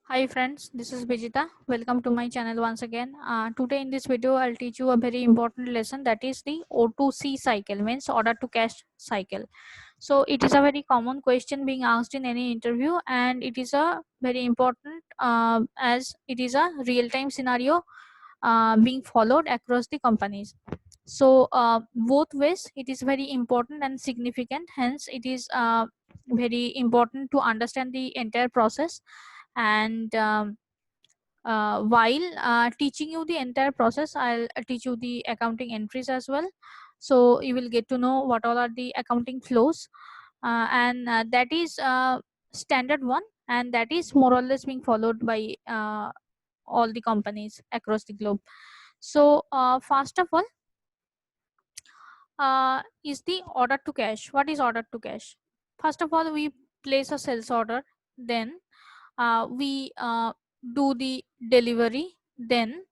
Hi friends, this is Vijita. Welcome to my channel once again. Today in this video, I'll teach you a very important lesson, that is the O2C cycle, means order to cash cycle. So it is a very common question being asked in any interview, and it is a very important as it is a real-time scenario being followed across the companies. So both ways it is very important and significant. Hence, it is very important to understand the entire process and while teaching you the entire process, I'll teach you the accounting entries as well, so you will get to know what all are the accounting flows, and that is standard one, and that is more or less being followed by all the companies across the globe. So first of all, is the order to cash. What is order to cash? First of all, we place a sales order, then we do the delivery, then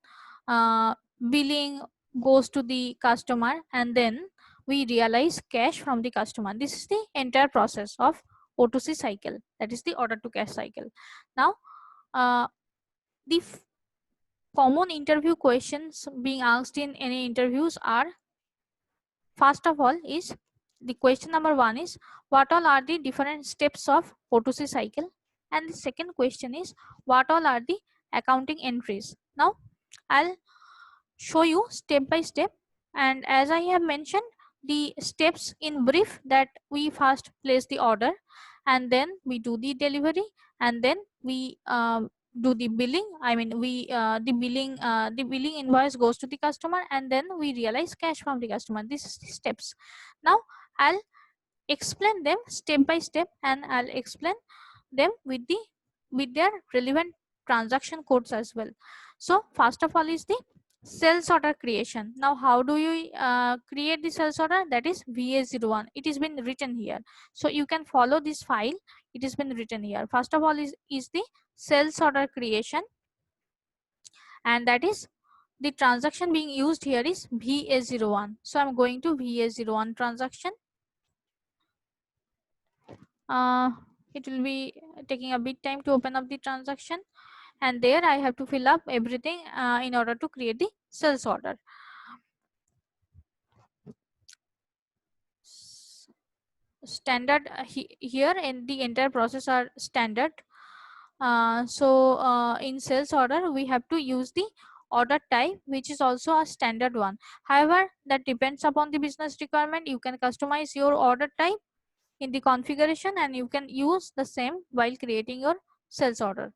uh, billing goes to the customer, and then we realize cash from the customer. This is the entire process of O2C cycle, that is the order to cash cycle. Now the common interview questions being asked in any interviews are, first of all, is the question number one is, what all are the different steps of O2C cycle? And the second question is, what all are the accounting entries? Now, I'll show you step by step. And as I have mentioned, the steps in brief, that we first place the order, and then we do the delivery, and then we do the billing. I mean, we the billing invoice goes to the customer, and then we realize cash from the customer. This is the steps. Now I'll explain them step by step, and I'll explain them with their relevant transaction codes as well. So first of all is the sales order creation. Now how do you create the sales order? That is VA01. It has been written here, so you can follow this file. It has been written here. First of all is the sales order creation, and that is the transaction being used here is VA01. So I'm going to VA01 transaction. uh, it will be taking a bit time to open up the transaction, and there I have to fill up everything in order to create the sales order. Standard here, and the entire process are standard. In sales order we have to use the order type, which is also a standard one. However, that depends upon the business requirement. You can customize your order type in the configuration, and you can use the same while creating your sales order.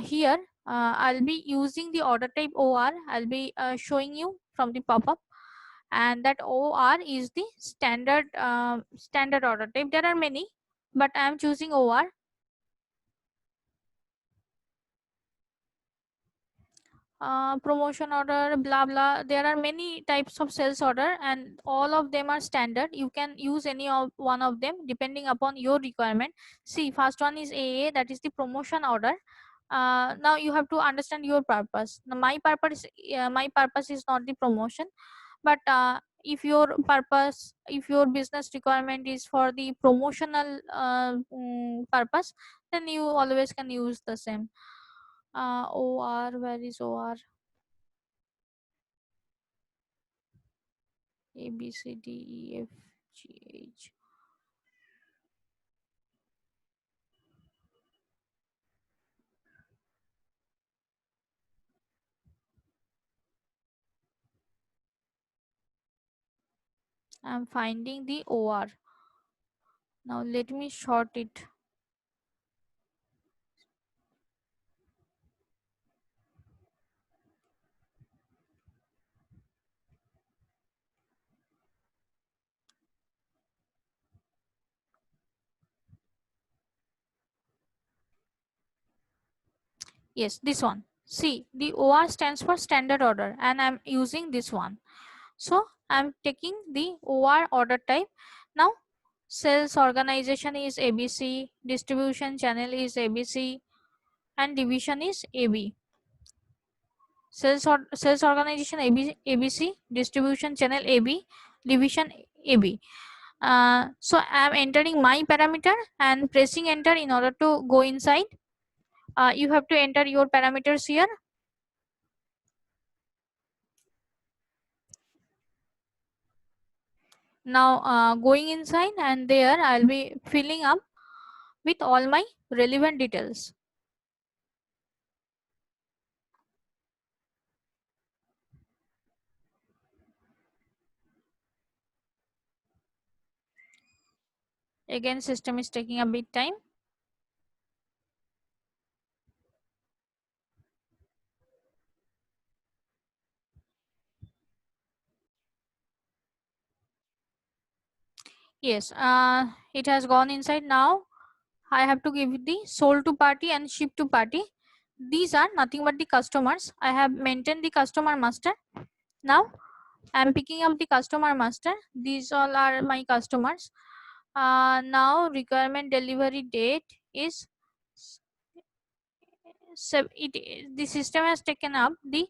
Here I'll be using the order type OR. I'll be showing you from the pop-up, and that OR is the standard order type. There are many, but I am choosing OR. Promotion order, blah blah, there are many types of sales order, and all of them are standard. You can use any of one of them depending upon your requirement. See, first one is AA, that is the promotion order. Now you have to understand your purpose. Now, my purpose is not the promotion, but if your purpose, if your business requirement is for the promotional purpose, then you always can use the same. OR, where is OR? A B C D E F G H. I'm finding the OR. Now let me short it. Yes, this one. See, the OR stands for standard order, and I'm using this one. So I'm taking the OR order type. Now sales organization is ABC, distribution channel is ABC, and division is AB. Sales organization ABC, distribution channel AB, division AB. So I'm entering my parameter and pressing enter in order to go inside. You have to enter your parameters here. Now going inside, and there I'll be filling up with all my relevant details. Again, system is taking a bit time. Yes, it has gone inside. Now I have to give the sold to party and ship to party. These are nothing but the customers. I have maintained the customer master. Now I'm picking up the customer master. These all are my customers. Now requirement delivery date is the system has taken up the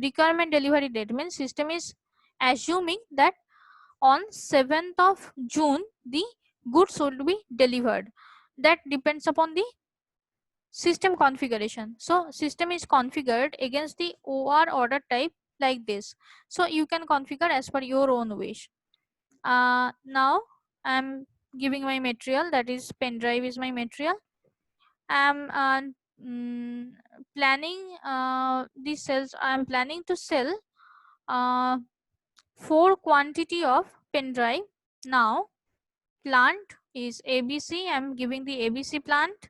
requirement delivery date, means system is assuming that on 7th of June the goods will be delivered. That depends upon the system configuration. So system is configured against the OR order type like this. So you can configure as per your own wish. Now I'm giving my material, that is pen drive is my material. I'm mm, planning the sales. I'm planning to sell 4 quantity of pen drive. Now plant is ABC. I'm giving the ABC plant.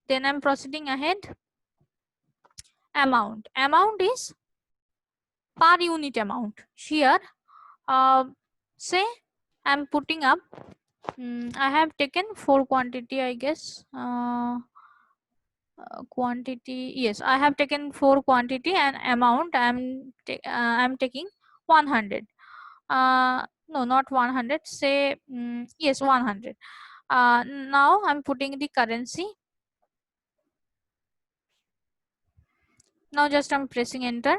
Then I'm proceeding ahead. Amount is per unit amount. Here say I'm putting up, I have taken 4 quantity, I guess. Quantity, yes, I have taken 4 quantity, and amount I'm taking 100. No, not 100, say yes, 100. Now I'm putting the currency. Now just I'm pressing enter.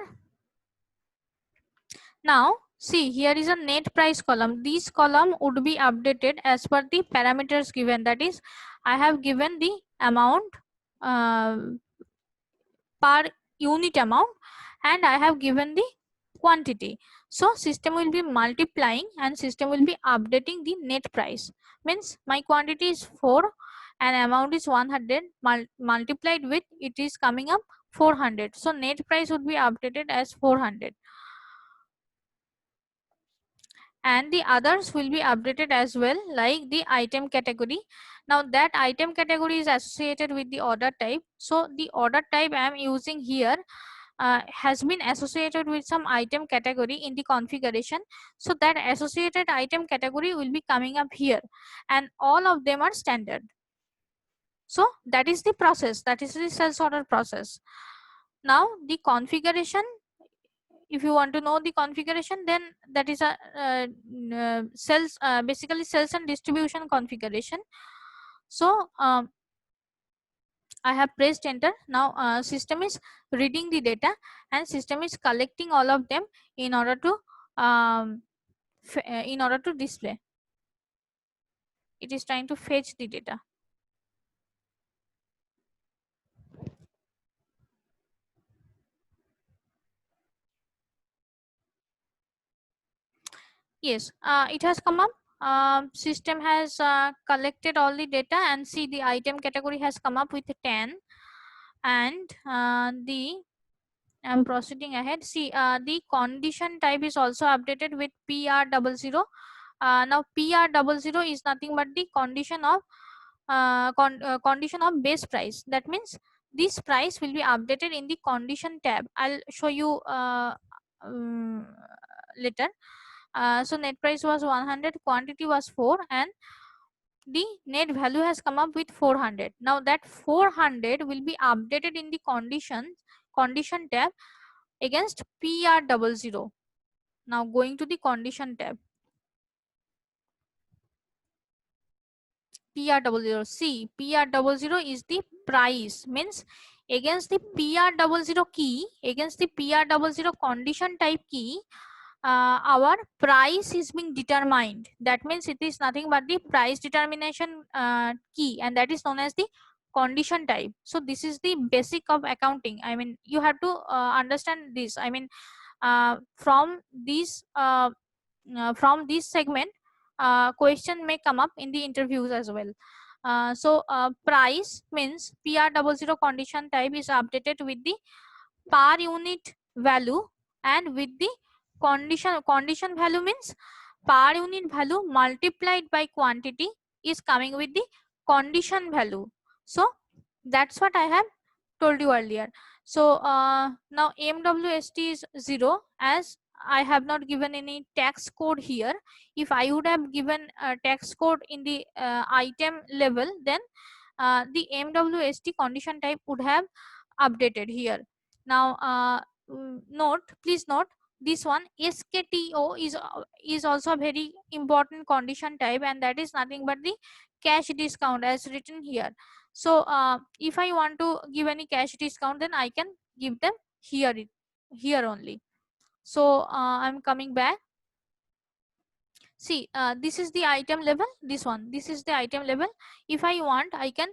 Now see, here is a net price column. This column would be updated as per the parameters given, that is I have given the amount uh, per unit amount, and I have given the quantity. So system will be multiplying and system will be updating the net price. Means my quantity is 4 and amount is 100, multiplied with it is coming up 400. So net price would be updated as 400. And the others will be updated as well, like the item category. Now that item category is associated with the order type. So the order type I am using here has been associated with some item category in the configuration. So that associated item category will be coming up here, and all of them are standard. So that is the process, that is the sales order process. Now the configuration, if you want to know the configuration, then that is a sales, basically sales and distribution configuration. So I have pressed enter. Now system is reading the data and system is collecting all of them in order to display. It is trying to fetch the data. Yes, it has come up. System has collected all the data, and see the item category has come up with 10, and I'm proceeding ahead. See, the condition type is also updated with PR00. Now PR00 is nothing but the condition of condition of base price. That means this price will be updated in the condition tab. I'll show you later. So net price was 100, quantity was 4, and the net value has come up with 400. Now that 400 will be updated in the condition tab against PR00. Now going to the condition tab, PR00. See, PR00 is the price, means against the PR00 key, against the PR00 condition type key, our price is being determined. That means it is nothing but the price determination key, and that is known as the condition type. So this is the basic of accounting. I mean, you have to understand this. I mean, from this segment, question may come up in the interviews as well. Price means PR00 condition type is updated with the per unit value, and with the condition value means per unit value multiplied by quantity is coming with the condition value. So that's what I have told you earlier. So now MWST is 0, as I have not given any tax code here. If I would have given a tax code in the item level, then the MWST condition type would have updated here. Now please note this one, SKTO is also a very important condition type, and that is nothing but the cash discount as written here. So if I want to give any cash discount, then I can give them here only. So I'm coming back. See, this is the item level. This is the item level. If I want, I can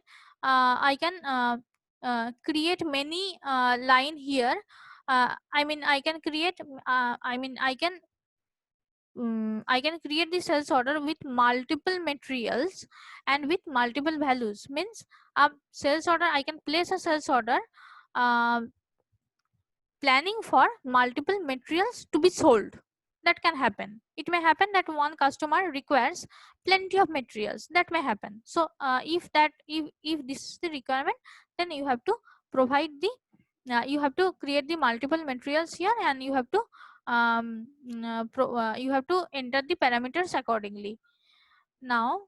create many line here. I mean, I can create I can create the sales order with multiple materials and with multiple values. Means sales order, I can place a sales order planning for multiple materials to be sold. That can happen. It may happen that one customer requires plenty of materials. That may happen. So if this is the requirement, then you have to provide the you have to create the multiple materials here, and you have to you have to enter the parameters accordingly. Now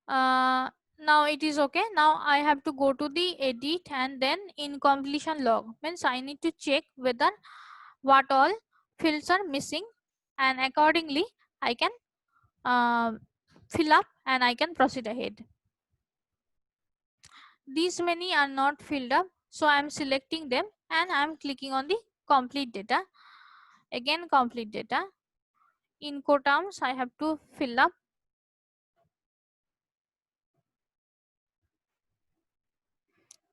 now it is okay. Now I have to go to the edit, and then in completion log means I need to check whether what all fields are missing, and accordingly I can fill up and I can proceed ahead. These many are not filled up, so I am selecting them and I am clicking on the complete data. Again, complete data. In terms, I have to fill up.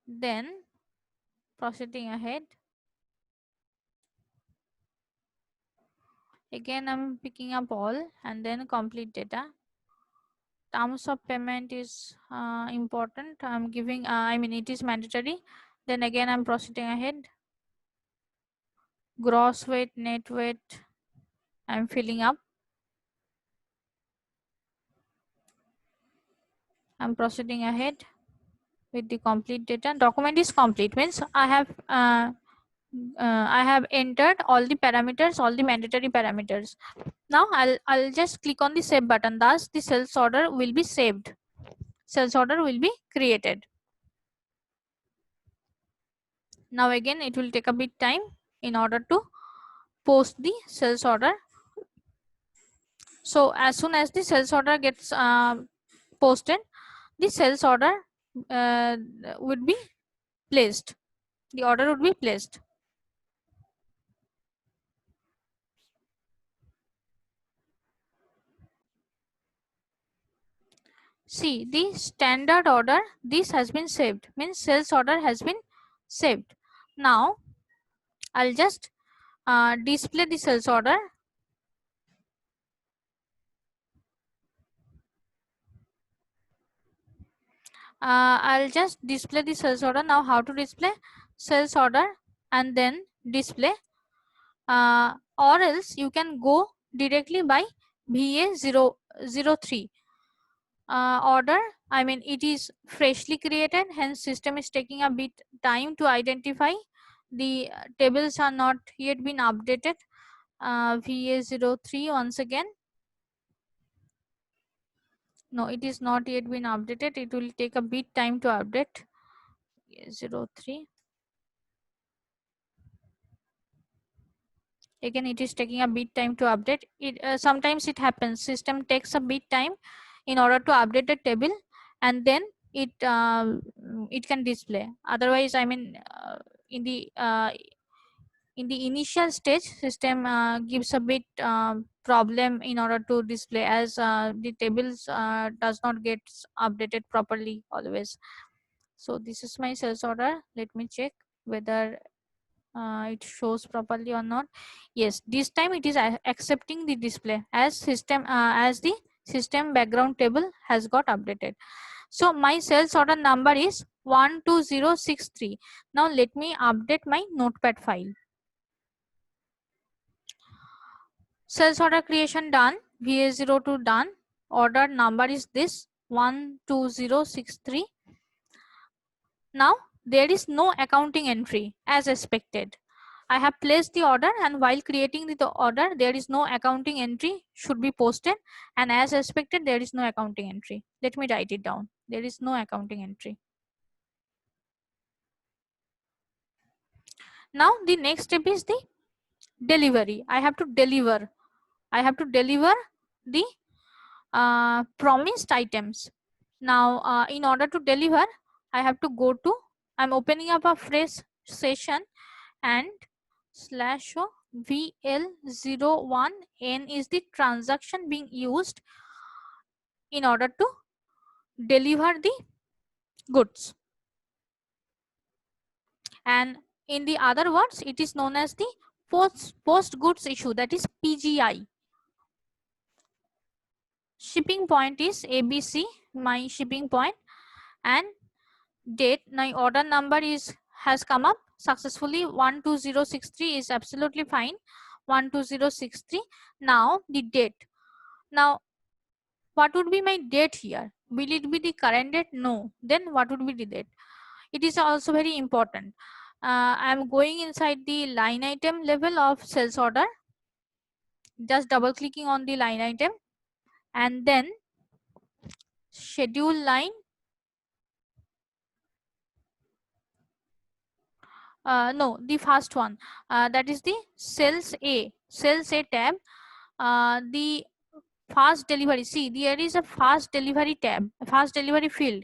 Then proceeding ahead. Again, I'm picking up all and then complete data. Terms of payment is important. I'm giving, I mean, it is mandatory. Then again, I'm proceeding ahead. Gross weight, net weight, I'm filling up. I'm proceeding ahead with the complete data. Document is complete, means I have entered all the parameters, all the mandatory parameters. Now I'll just click on the save button. Thus the sales order will be saved. Sales order will be created. Now again, it will take a bit time in order to post the sales order. So as soon as the sales order gets posted, the sales order would be placed. The order would be placed. See, the standard order, this has been saved, means sales order has been saved. Now I'll just display the sales order. I'll just display the sales order. Now how to display sales order and then display, or else you can go directly by VA003 order. I mean, it is freshly created, hence system is taking a bit time to identify. The tables are not yet been updated. VA03 once again. No, it is not yet been updated. It will take a bit time to update. 03. Again, it is taking a bit time to update. It sometimes it happens. System takes a bit time in order to update the table, and then it can display. Otherwise, I mean, in the initial stage, system gives a bit problem in order to display, as the tables does not get updated properly always. So this is my sales order. Let me check whether it shows properly or not. Yes, this time it is accepting the display as the system background table has got updated. So my sales order number is 12063. Now let me update my notepad file. Sales order creation done, VA02 done. Order number is this 12063. Now there is no accounting entry as expected. I have placed the order, and while creating the order there is no accounting entry should be posted, and as expected there is no accounting entry. Let me write it down. There is no accounting entry. Now the next step is the delivery. I have to deliver the promised items. Now in order to deliver, I have to go to, I'm opening up a fresh session, and /o VL01N is the transaction being used in order to deliver the goods, and in the other words it is known as the post goods issue, that is PGI. Shipping point is ABC, my shipping point, and date, my order number has come up successfully. 12063 is absolutely fine. 12063. Now the date. Now what would be my date here? Will it be the current date? No. Then what would be the date? It is also very important. I am going inside the line item level of sales order, just double clicking on the line item, and then schedule line. No, the first one, that is the sales A tab. The fast delivery, see there is a fast delivery tab, a fast delivery field.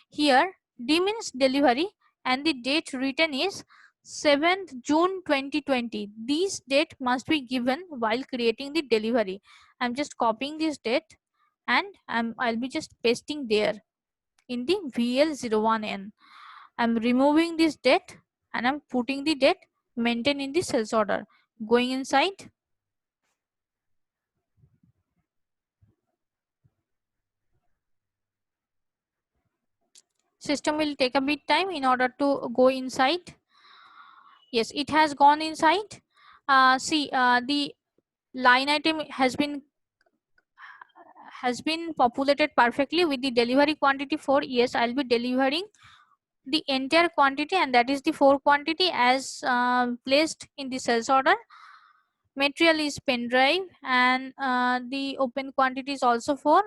Here D means delivery, and the date written is 7th June 2020. This date must be given while creating the delivery. I'm just copying this date, and I'll be just pasting there in the VL01N. I'm removing this date, and I'm putting the date maintained in the sales order. Going inside, system will take a bit time in order to go inside. Yes, it has gone inside. See, the line item has been populated perfectly with the delivery quantity 4. Yes, I'll be delivering the entire quantity, and that is the 4 quantity as placed in the sales order. Material is pen drive, and the open quantity is also 4.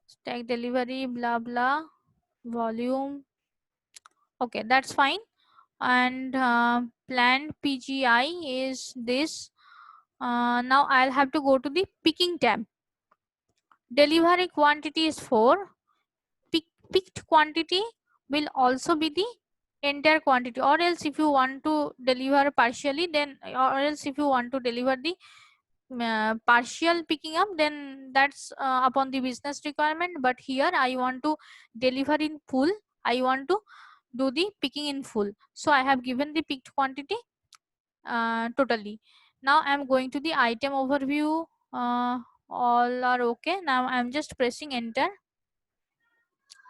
Stack delivery, blah blah, volume. Okay, that's fine. And planned PGI is this. Now I'll have to go to the picking tab. Delivery quantity is 4. Picked quantity will also be the entire quantity, or else if you want to deliver partially, then, or else if you want to deliver the partial picking up, then that's upon the business requirement. But here I want to deliver in full, I want to do the picking in full, so I have given the picked quantity totally. Now I'm going to the item overview. All are okay. Now I'm just pressing enter.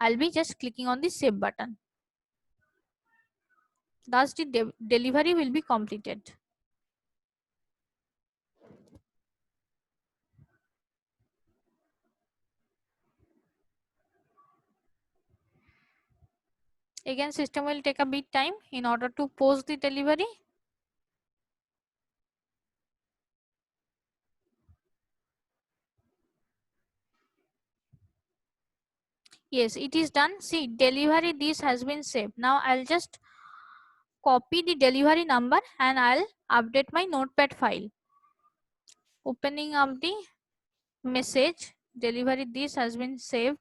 I'll be just clicking on the save button. Thus the delivery will be completed. Again, system will take a bit time in order to post the delivery. Yes, it is done. See, delivery this has been saved. Now I'll just copy the delivery number, and I'll update my notepad file. Opening up the message, delivery this has been saved.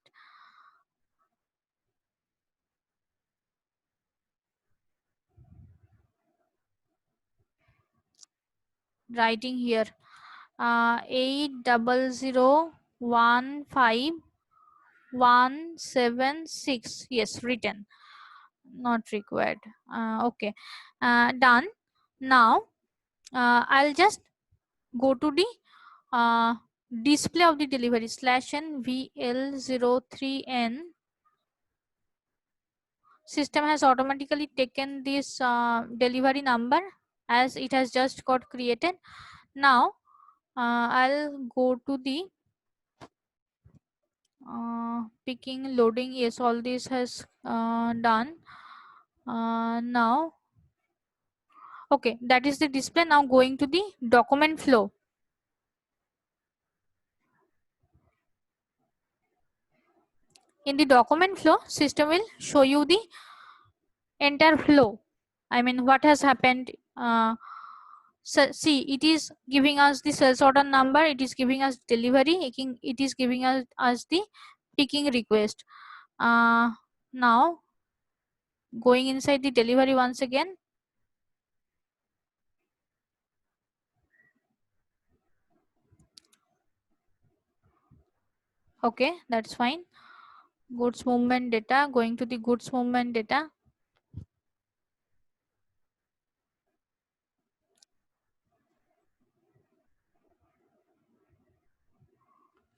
Writing here 80015 176. Yes, written, not required. Okay, done. Now I'll just go to the display of the delivery /n VL03N. System has automatically taken this delivery number as it has just got created. Now I'll go to the picking, loading. Yes, all this has done. Now okay, that is the display. Now going to the document flow. In the document flow, system will show you the entire flow. I mean, what has happened. So see, it is giving us the sales order number, it is giving us delivery, it is giving us the picking request. Now going inside the delivery once again. Okay, that's fine. Goods movement data, going to the goods movement data.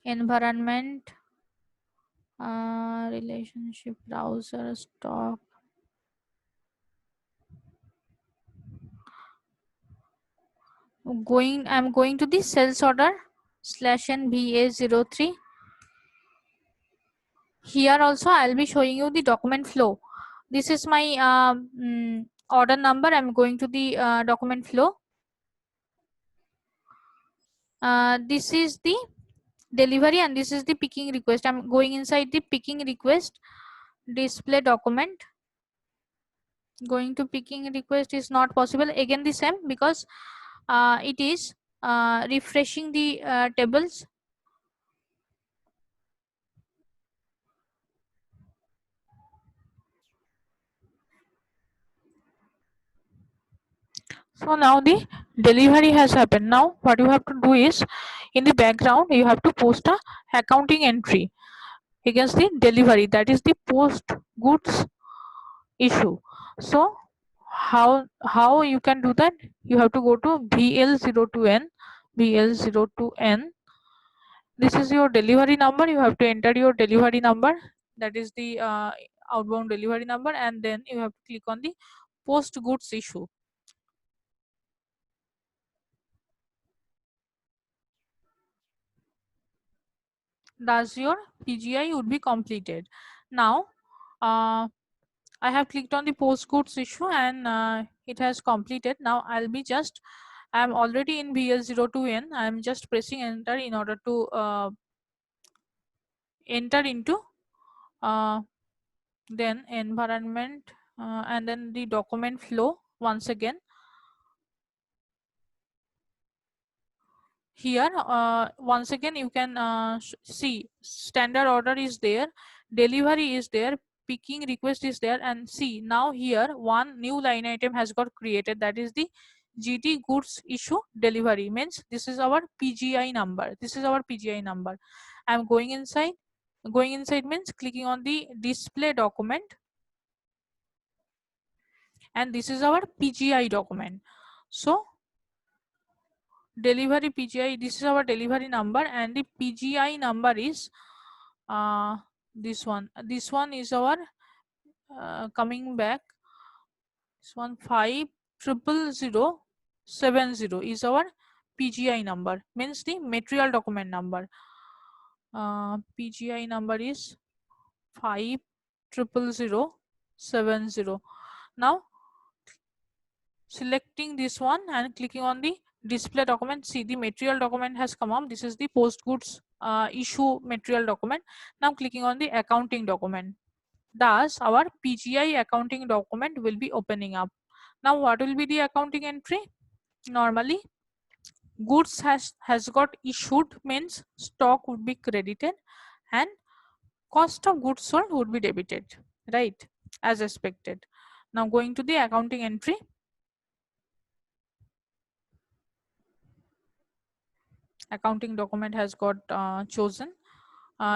Environment, relationship, browser, stock. I'm going to the sales order /n VA03. Here also I'll be showing you the document flow. This is my order number. I'm going to the document flow. This is the delivery and this is the picking request. I'm going inside the picking request display document. Going to picking request is not possible. Again the same, because it is refreshing the tables. So now the delivery has happened. Now what you have to do is, in the background you have to post a accounting entry against the delivery, that is the post goods issue. So how you can do that? You have to go to VL02N. VL02N, this is your delivery number. You have to enter your delivery number, that is the outbound delivery number, and then you have to click on the post goods issue. Thus your PGI would be completed. Now I have clicked on the post goods issue and it has completed. Now I'll be just, I'm already in VL02N. I'm just pressing enter in order to enter into then environment and then the document flow once again. Here once again you can see standard order is there, delivery is there, picking request is there, and see now here one new line item has got created, that is the GT goods issue delivery. Means this is our PGI number. This is our PGI number. I'm going inside. Going inside means clicking on the display document, and this is our PGI document. So delivery PGI, this is our delivery number, and the PGI number is this one. This one is our coming back. This one 500070 is our PGI number, means the material document number. PGI number is 500070. Now selecting this one and clicking on the display document, see the material document has come up. This is the post goods issue material document. Now clicking on the accounting document, thus our PGI accounting document will be opening up. Now what will be the accounting entry? Normally goods has got issued, means stock would be credited and cost of goods sold would be debited, right, as expected. Now going to the accounting entry. accounting document has got chosen.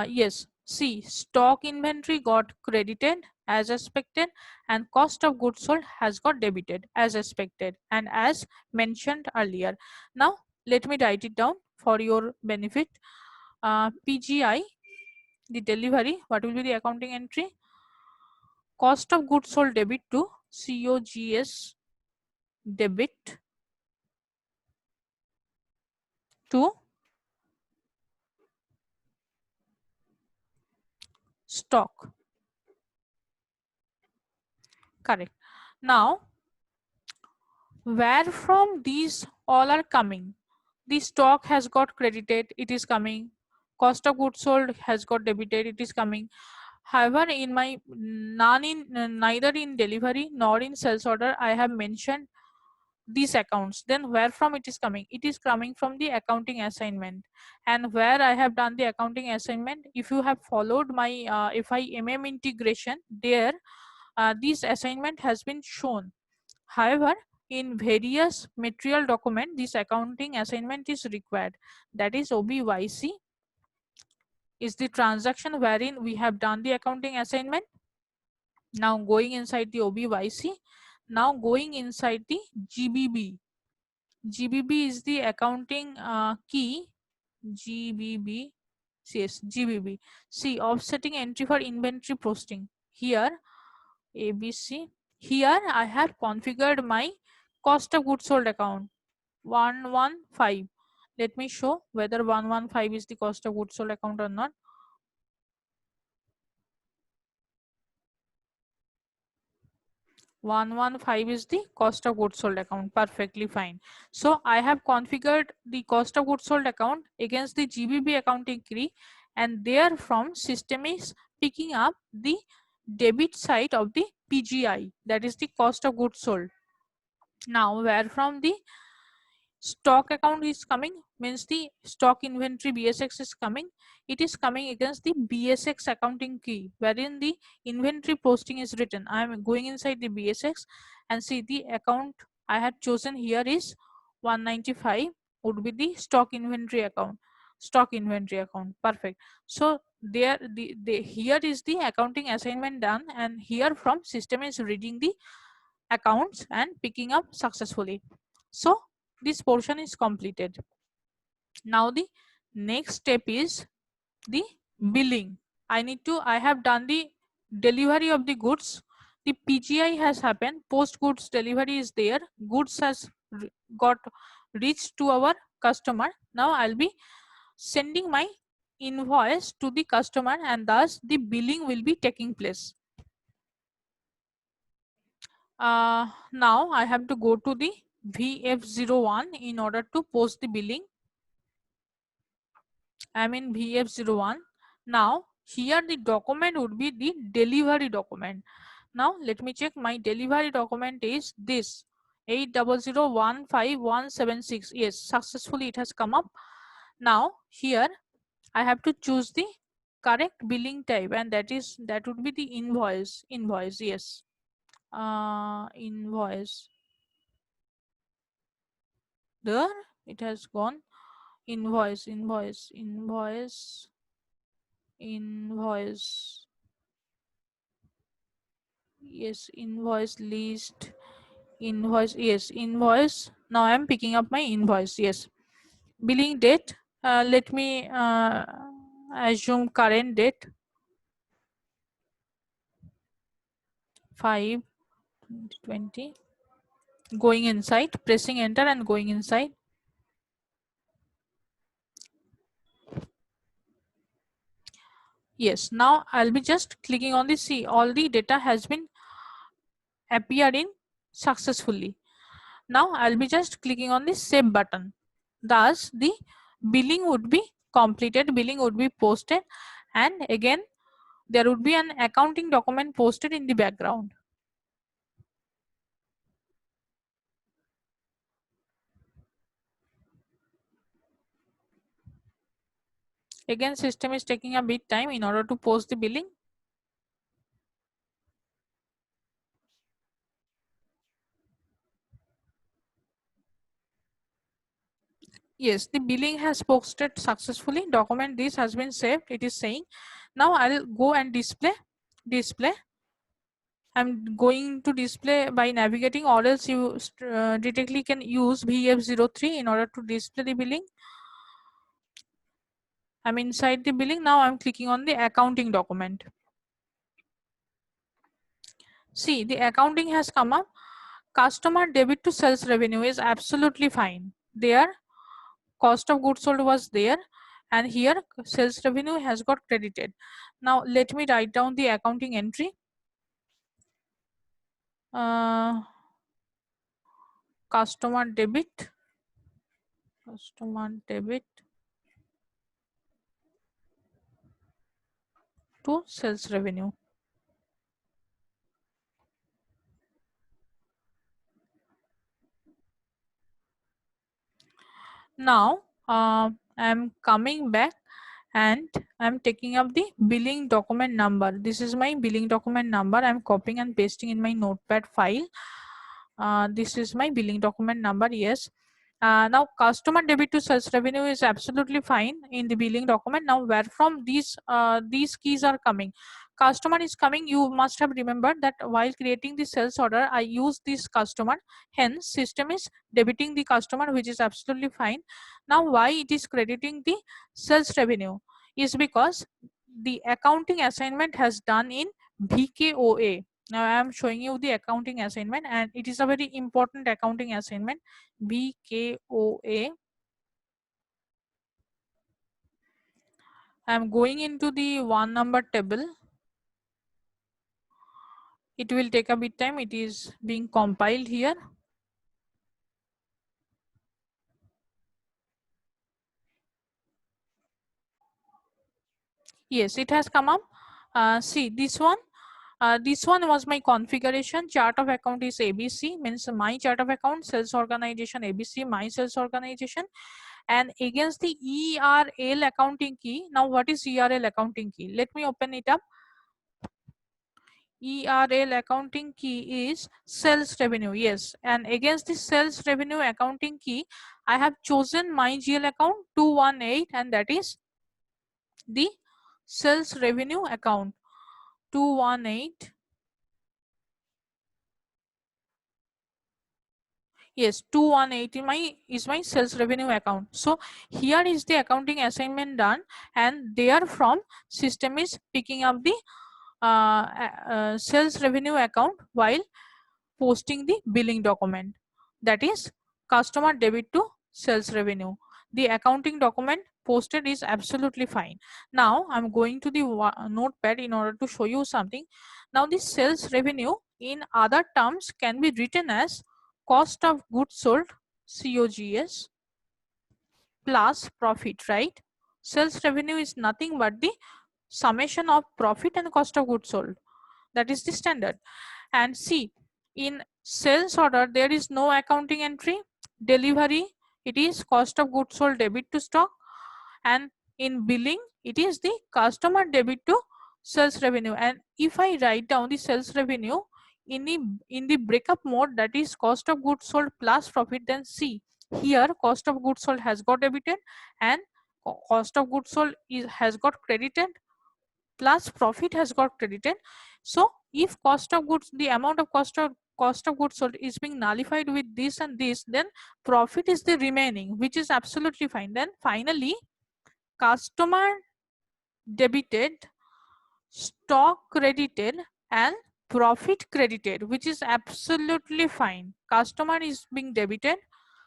Yes, see, stock inventory got credited as expected, and cost of goods sold has got debited as expected and as mentioned earlier. Now let me write it down for your benefit. PGI, the delivery, what will be the accounting entry? Cost of goods sold debit to COGS debit to stock. Correct. Now, where from these all are coming? The stock has got credited, it is coming. Cost of goods sold has got debited, it is coming. However, in my neither in delivery nor in sales order, I have mentioned these accounts. Then where from it is coming? It is coming from the accounting assignment. And where I have done the accounting assignment, if you have followed my FIMM integration, there this assignment has been shown. However, in various material document, this accounting assignment is required. That is OBYC is the transaction wherein we have done the accounting assignment. Now going inside the OBYC, now going inside the GBB. GBB is the accounting key. GBB, yes, GBB. See, offsetting entry for inventory posting. Here, ABC. Here I have configured my cost of goods sold account 115. Let me show whether 115 is the cost of goods sold account or not. 115 is the cost of goods sold account. Perfectly fine. So I have configured the cost of goods sold account against the GBB accounting key, and therefrom system is picking up the debit side of the PGI, that is the cost of goods sold. Now where from the stock account is coming, means the stock inventory BSX is coming. It is coming against the BSX accounting key wherein the inventory posting is written. I am going inside the BSX and see the account I had chosen here is 195 would be the stock inventory account. Stock inventory account. Perfect. So there the here is the accounting assignment done, and here from system is reading the accounts and picking up successfully. So this portion is completed. Now the next step is the billing. I have done the delivery of the goods. The PGI has happened, post goods delivery is there, goods has got reached to our customer. Now I'll be sending my invoice to the customer, and thus the billing will be taking place. Now I have to go to the VF01 in order to post the billing. I'm in VF01. Now here the document would be the delivery document. Now let me check, my delivery document is this 800155176. Yes, successfully it has come up. Now here I have to choose the correct billing type, and that would be the invoice. Yes. Invoice. There it has gone. Invoice. Yes, invoice list. Invoice. Yes, invoice. Now I'm picking up my invoice. Yes, billing date. Let me assume current date 5/20. Going inside, pressing enter and going inside. Yes, now I'll be just clicking on the see, all the data has been appeared in successfully. Now I'll be just clicking on the save button. Thus the billing would be completed, billing would be posted, and again there would be an accounting document posted in the background. Again system is taking a bit time in order to post the billing. Yes, the billing has posted successfully. Document this has been saved. It is saying. Now I'll go and display. I'm going to display by navigating, or else you directly can use VF03 in order to display the billing. I'm inside the billing. Now I'm clicking on the accounting document. See, the accounting has come up. Customer debit to sales revenue is absolutely fine. There, cost of goods sold was there, and here sales revenue has got credited. Now let me write down the accounting entry. Uh, customer debit to sales revenue. Now I'm coming back and I'm taking up the billing document number. This is my billing document number. I'm copying and pasting in my notepad file. This is my billing document number. Yes. Now customer debit to sales revenue is absolutely fine in the billing document. Now where from these keys are coming? Customer is coming. You must have remembered that while creating the sales order, I use this customer. Hence, system is debiting the customer, which is absolutely fine. Now why it is crediting the sales revenue is because the accounting assignment has done in VKOA. Now I am showing you the accounting assignment, and it is a very important accounting assignment, VKOA. I am going into the one number table. It will take a bit time. It is being compiled here. Yes, it has come up. See this one. This one was my configuration. Chart of account is ABC, means my chart of account, sales organization ABC, my sales organization. And against the ERL accounting key. Now what is ERL accounting key? Let me open it up. ERL accounting key is sales revenue. Yes, and against the sales revenue accounting key, I have chosen my GL account 218, and that is the sales revenue account 218. Yes, 218 is my sales revenue account. So here is the accounting assignment done, and therefrom system is picking up the sales revenue account while posting the billing document, that is customer debit to sales revenue. The accounting document posted is absolutely fine. Now I'm going to the notepad in order to show you something. Now this sales revenue in other terms can be written as cost of goods sold, COGS, plus profit, right? Sales revenue is nothing but the summation of profit and cost of goods sold. That is the standard. And see, in sales order there is no accounting entry. Delivery, it is cost of goods sold debit to stock, and in billing it is the customer debit to sales revenue. And if I write down the sales revenue in the breakup mode, that is cost of goods sold plus profit, then see here cost of goods sold has got debited and cost of goods sold has got credited plus profit has got credited. So if cost of goods, the amount of cost of goods sold is being nullified with this and this, then profit is the remaining, which is absolutely fine. Then finally customer debited, stock credited, and profit credited, which is absolutely fine. Customer is being debited,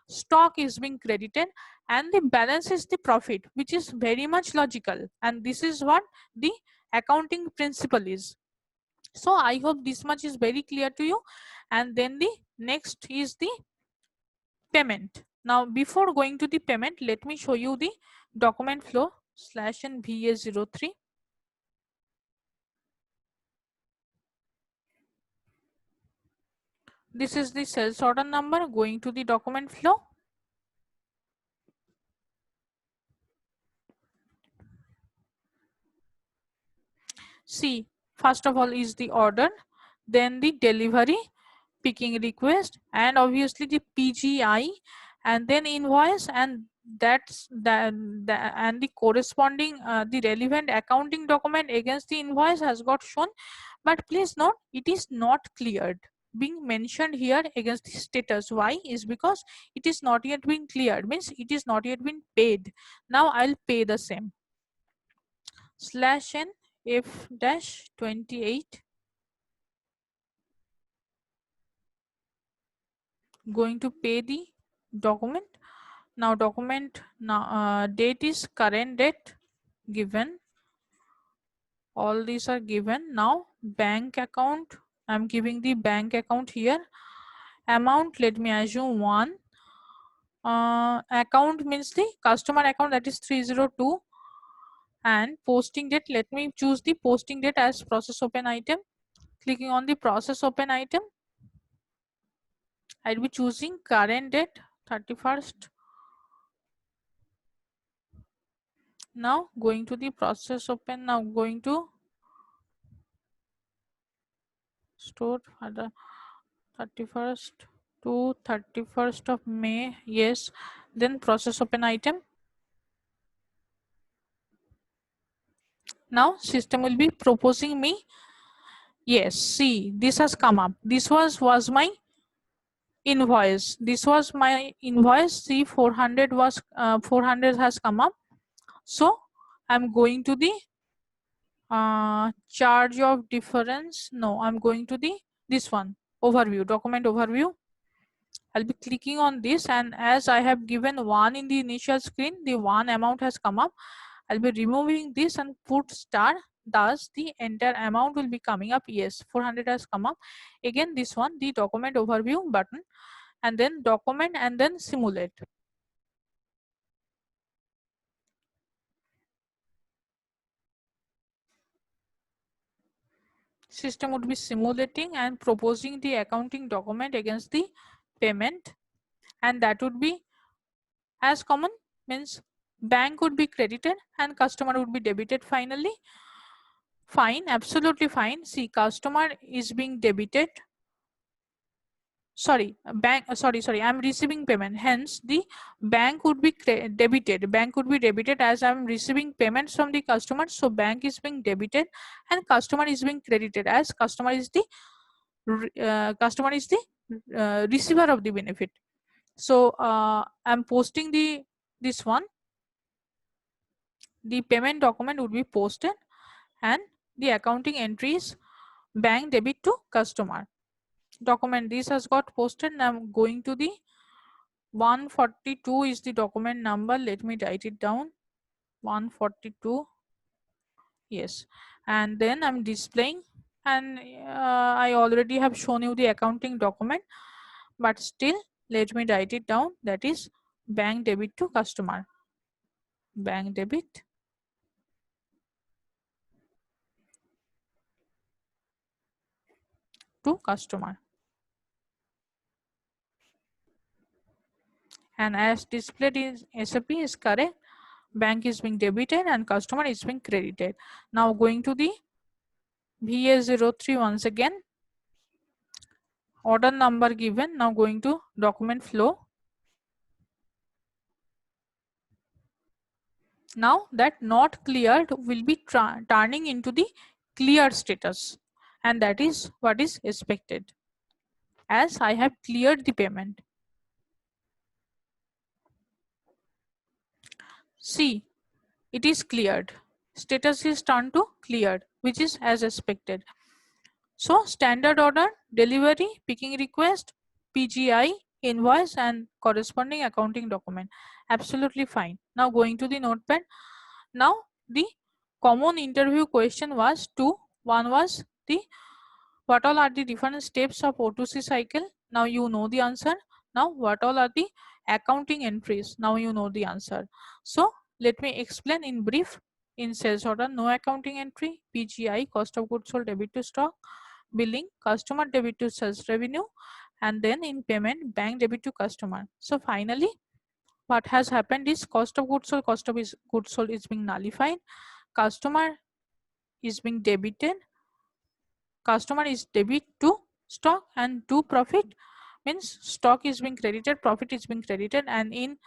stock is being credited, and the balance is the profit, which is very much logical. And this is what the accounting principle is. So I hope this much is very clear to you. And then the next is the payment. Now before going to the payment, let me show you the document flow /n VA03. This is the sales order number. Going to the document flow. See, first of all is the order, then the delivery, picking request, and obviously the PGI, and then invoice, and and the corresponding the relevant accounting document against the invoice has got shown, but please note it is not cleared being mentioned here against the status. Why? Is because it is not yet been cleared, means it is not yet been paid. Now I'll pay the same. /n f-28, going to pay the document. Now document date is current date given, all these are given. Now bank account, I'm giving the bank account here. Amount, let me assume 1. Account means the customer account, that is 302. And posting date, let me choose the posting date as process open item. Clicking on the process open item, I'll be choosing current date 31st. Now going to the process open, now going to store 31st to 31st of May, yes. Then process open item. Now system will be proposing me, yes, see, this has come up. This was my invoice. This was my invoice. See, 400 was 400 has come up. So I'm going to the charge of difference. No, I'm going to the this one, overview, document overview. I'll be clicking on this, and as I have given 1 in the initial screen, the 1 amount has come up. I'll be removing this and put star, thus the entire amount will be coming up. Yes, 400 has come up. Again this one, the document overview button, and then document, and then simulate. System would be simulating and proposing the accounting document against the payment, and that would be as common, means bank would be credited and customer would be debited finally. Fine, absolutely fine. See, customer is being debited, sorry, bank, sorry, I'm receiving payment, hence the bank would be debited as I'm receiving payments from the customer. So bank is being debited and customer is being credited as customer is the receiver of the benefit. So I'm posting this one, the payment document would be posted, and the accounting entries bank debit to customer document, this has got posted. Now I'm going to the 142 is the document number, let me write it down, 142, yes. And then I'm displaying, and I already have shown you the accounting document, but still let me write it down, that is bank debit to customer, bank debit to customer. And as displayed in SAP is correct, bank is being debited and customer is being credited. Now going to the VA03 once again, order number given. Now going to document flow. Now that not cleared will be turning into the cleared status, and that is what is expected, as I have cleared the payment. See, it is cleared. Status is turned to cleared, which is as expected. So standard order, delivery, picking request, PGI, invoice, and corresponding accounting document. Absolutely fine. Now going to the notepad. Now the common interview question was two. One was the what all are the different steps of O2C cycle? Now you know the answer. Now what all are the accounting entries? Now you know the answer. So let me explain in brief. In sales order, no accounting entry, PGI, cost of goods sold, debit to stock, billing, customer debit to sales revenue, and then in payment, bank debit to customer. So finally, what has happened is cost of goods sold is being nullified, customer is being debited, customer is debit to stock, and to profit, means stock is being credited, profit is being credited, and in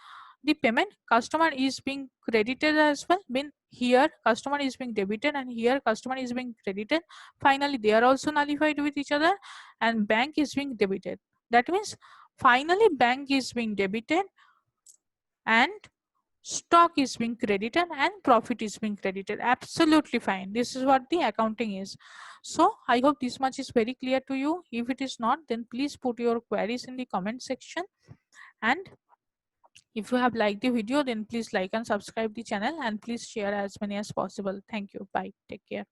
the payment, customer is being credited as well. Mean here customer is being debited and here customer is being credited. Finally they are also nullified with each other and bank is being debited. That means finally bank is being debited and stock is being credited and profit is being credited. Absolutely fine. This is what the accounting is. So I hope this much is very clear to you. If it is not, then please put your queries in the comment section. And if you have liked the video, then please like and subscribe the channel and please share as many as possible. Thank you. Bye. Take care.